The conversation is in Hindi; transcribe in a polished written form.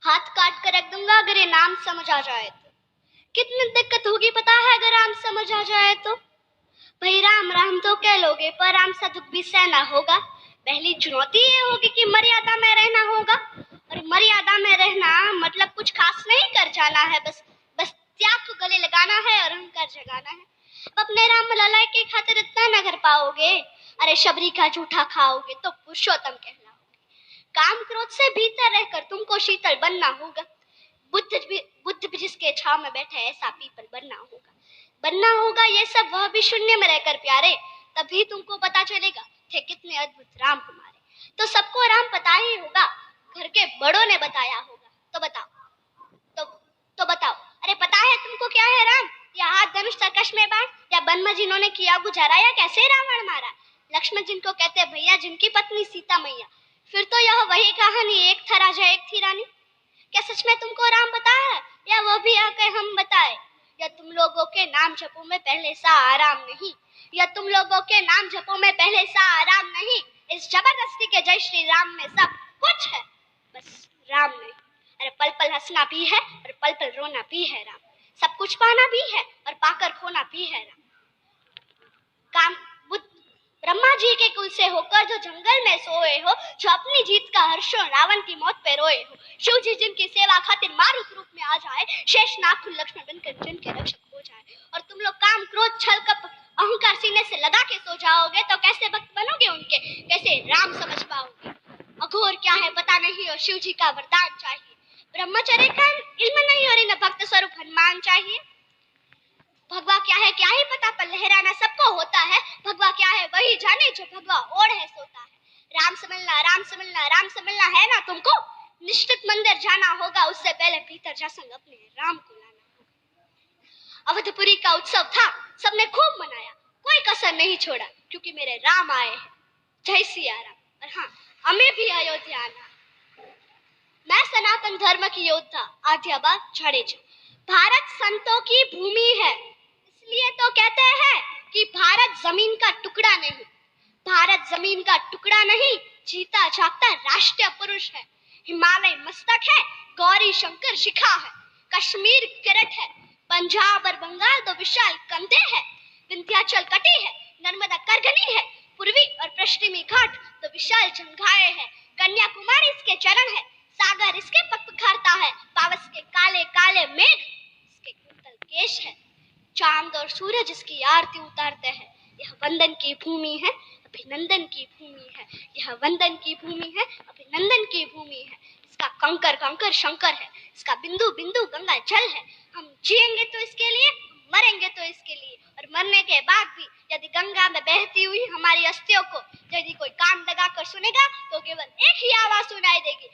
हाथ काट कर रख दूंगा अगर ये नाम समझ आ जाए तो। कितनी दिक्कत होगी पता है अगर राम समझ आ जाए तो। भाई राम राम तो कह लोगे पर राम सा दुख भी सहना होगा। पहली चुनौती ये होगी कि मर्यादा में रहना होगा। और मर्यादा में रहना मतलब कुछ खास नहीं कर जाना है, बस बस त्याग को गले लगाना है और अहंकार जगाना है। अब अपने राम लला की खातिर इतना न कर पाओगे, अरे शबरी का जूठा खाओगे तो पुरुषोत्तम कहलाओगे। काम क्रोध से भीतर रहकर तुमको शीतल बनना होगा। बुद्ध भी जिसके छाव में बैठे ऐसा पीपल बनना होगा। ये सब वह भी शून्य में रहकर प्यारे, तभी तुमको पता चलेगा थे कितने अद्भुत राम हमारे। तो सबको राम पता ही होगा, घर के बड़ों ने बताया होगा। तो बताओ बताओ, अरे पता है तुमको क्या है राम? या हाथ धनुष तरकश में बाण, या वन में जिन्होंने किया गुजारा, या कैसे रावण मारा? लक्ष्मण जिनको कहते भैया, जिनकी पत्नी सीता मैया। फिर तो यह वही कहानी, एक था राजा एक थी रानी। क्या सच में तुमको राम पता है, या वो भी आके हम बताए? या तुम लोगों के नाम जपो में पहले सा आराम नहीं, या तुम लोगों के नाम जपो में पहले सा आराम नहीं। इस जबरदस्ती के जय श्री राम में सब कुछ है, बस राम नहीं। अरे पल पल हंसना भी है और पल पल रोना भी है राम। सब कुछ पाना भी है और पाकर खोना भी है राम। काम बुद्ध ब्रह्मा जी के कुल से होकर जो जंगल में सोए हो, जो अपनी जीत का हर्षो रावण की मौत पे रोए हो। शिव जी जिनकी सेवा खातिर मारुत रूप में आ जाए, शेष नाग लक्ष्मण बनकर जिनके रक्षक हो जाए। और तुम लोग काम क्रोध छल कपट अहंकार सीने से लगा के सो जाओगे, तो कैसे भक्त बनोगे उनके, कैसे राम समझ पाओगे? अघोर क्या है पता नहीं और शिव जी का वरदान चाहिए। ब्रह्मचर्य का इल्म नहीं और इन्हें भक्त स्वरूप हनुमान चाहिए। भगवा क्या ही पता, पर लहराना सबको होता है। भगवा क्या है वही जाने जो भगवा ओढ़ है सोता है। राम समझना राम समझना राम समझना है ना तुमको? निश्चित मंदिर जाना होगा, उससे पहले भीतर जा संग अपने राम को लाना होगा। अवधपुरी का उत्सव था, सबने खूब मनाया, कोई कसर नहीं छोड़ा, क्योंकि मेरे राम आए हैं। जय सिया राम। और हाँ, हमें भी अयोध्या आना। मैं सनातन धर्म की योद्धा आद्याबा जाडेजा। भारत संतों की भूमि है, इसलिए तो कहते हैं कि भारत जमीन का टुकड़ा नहीं। भारत जमीन का टुकड़ा नहीं, जीता जागता राष्ट्रीय पुरुष है। हिमालय मस्तक है, गौरी शंकर शिखा है, कश्मीर किरट है, पंजाब और बंगाल दो विशाल कंधे हैं, विंध्याचल कटी है, नर्मदा करघनी है, पूर्वी और पश्चिमी घाट दो विशाल जंघाएं हैं, कन्याकुमारी इसके चरण है, सागर इसके पग पखारता है, पावस के काले काले मेघ इसके कुंतल केश है, चांद और सूरज इसकी आरती उतारते हैं। यह वंदन की भूमि है, अभिनंदन की भूमि है। यह वंदन की भूमि है, अभिनंदन की भूमि है। इसका कंकर कंकर शंकर है, इसका बिंदु बिंदु गंगा जल है। हम जिएंगे तो इसके लिए, मरेंगे तो इसके लिए, और मरने के बाद भी यदि गंगा में बहती हुई हमारी अस्थियों को यदि कोई कान लगाकर सुनेगा तो केवल एक ही आवाज सुनाई देगी,